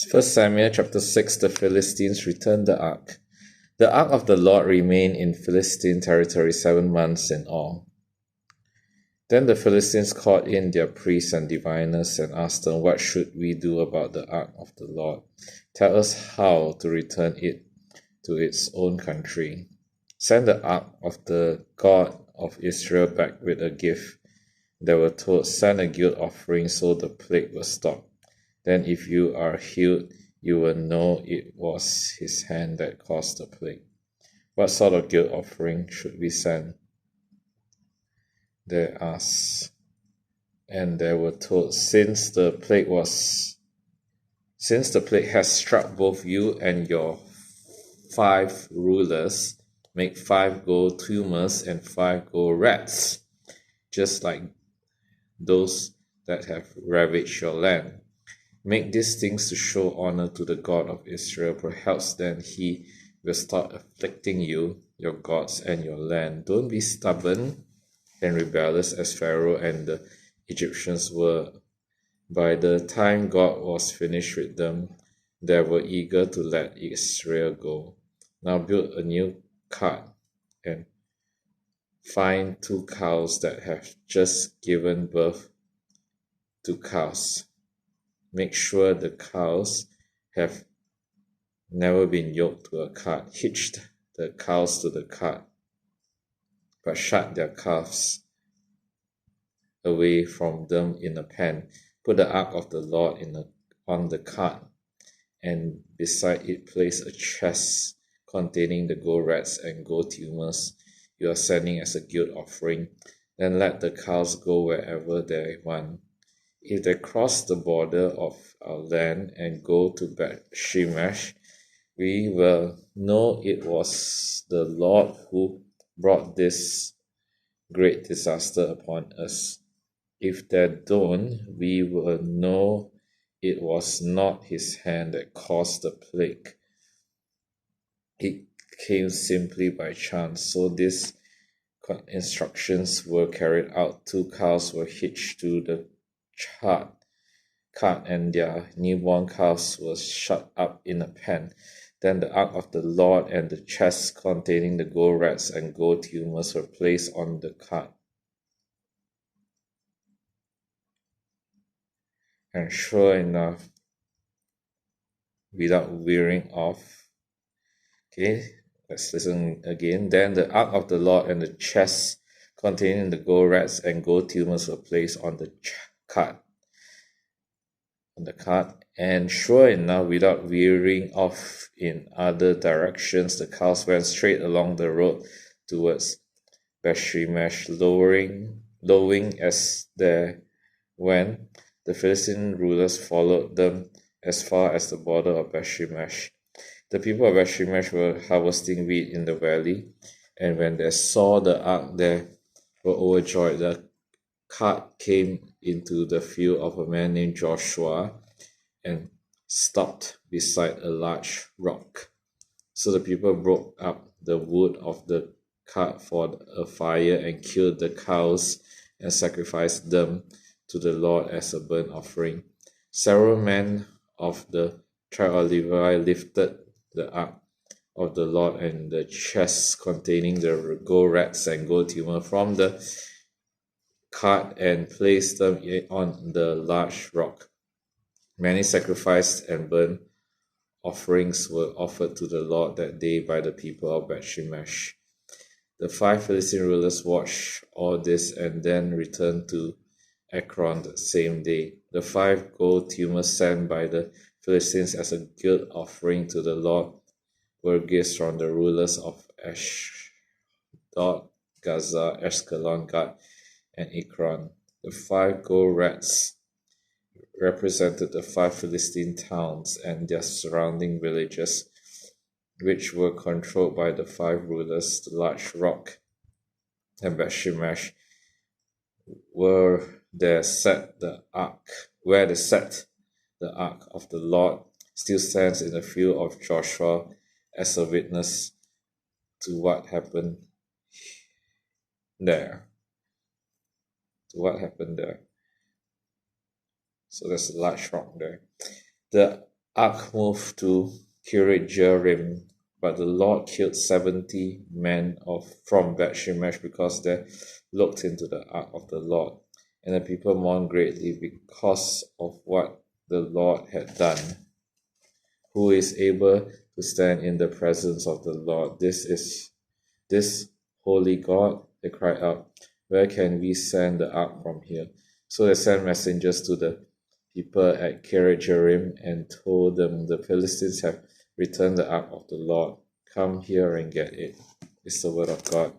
1 Samuel chapter 6, the Philistines returned the ark. The ark of the Lord remained in Philistine territory 7 months in all. Then the Philistines called in their priests and diviners and asked them, "What should we do about the ark of the Lord? Tell us how to return it to its own country." "Send the ark of the God of Israel back with a gift." They were told, "Send a guilt offering so the plague will stop. Then if you are healed, you will know it was his hand that caused the plague." "What sort of guilt offering should we send?" they asked. And they were told, Since the plague has struck both you and your 5 rulers, make 5 gold tumors and 5 gold rats, just like those that have ravaged your land. Make these things to show honor to the God of Israel. Perhaps then he will start afflicting you, your gods, and your land. Don't be stubborn and rebellious as Pharaoh and the Egyptians were. By the time God was finished with them, they were eager to let Israel go. Now build a new cart and find 2 cows that have just given birth to calves. Make sure the cows have never been yoked to a cart. Hitch the cows to the cart, but shut their calves away from them in a pen. Put the ark of the Lord on the cart, and beside it place a chest containing the gold rats and gold tumors you are sending as a guilt offering. Then let the cows go wherever they want. If they cross the border of our land and go to Beth-shemesh, we will know it was the Lord who brought this great disaster upon us. If they don't, we will know it was not his hand that caused the plague. It came simply by chance." So these instructions were carried out. 2 cows were hitched to the cart, and their newborn calves were shut up in a pen. Then the ark of the Lord and the chest containing the gold rats and gold tumors were placed on the cart. And sure enough, without veering off, let's listen again. Then the ark of the Lord and the chest containing the gold rats and gold tumors were placed on the cart. And sure enough, without veering off in other directions, the cows went straight along the road towards Beth-shemesh, lowing as they went. The Philistine rulers followed them as far as the border of Beth-shemesh. The people of Beth-shemesh were harvesting wheat in the valley, and when they saw the ark, they were overjoyed. The cart came into the field of a man named Joshua and stopped beside a large rock. So the people broke up the wood of the cart for a fire and killed the cows and sacrificed them to the Lord as a burnt offering. Several men of the tribe of Levi lifted the ark of the Lord and the chests containing the gold rats and gold tumor from the cart and placed them on the large rock. Many sacrifices and burnt offerings were offered to the Lord that day by the people of Beth-shemesh. The 5 Philistine rulers watched all this and then returned to Ekron the same day. The 5 gold tumors sent by the Philistines as a guilt offering to the Lord were gifts from the rulers of Ashdod, Gaza, Ashkelon, Gad, and Ekron. The 5 gold rats represented the 5 Philistine towns and their surrounding villages, which were controlled by the 5 rulers. The large rock and Beth-shemesh where they set the ark of the Lord still stands in the field of Joshua as a witness to what happened there. So there's a large rock there. The ark moved to Kiriath-Jearim, but the Lord killed 70 men from Beth-Shemesh because they looked into the ark of the Lord. And the people mourned greatly because of what the Lord had done. Who is able to stand in the presence of the Lord? This holy God. They cried out, where can we send the ark from here? So they sent messengers to the people at Kiriath-Jearim and told them, the Philistines have returned the ark of the Lord. Come here and get it. It's the word of God.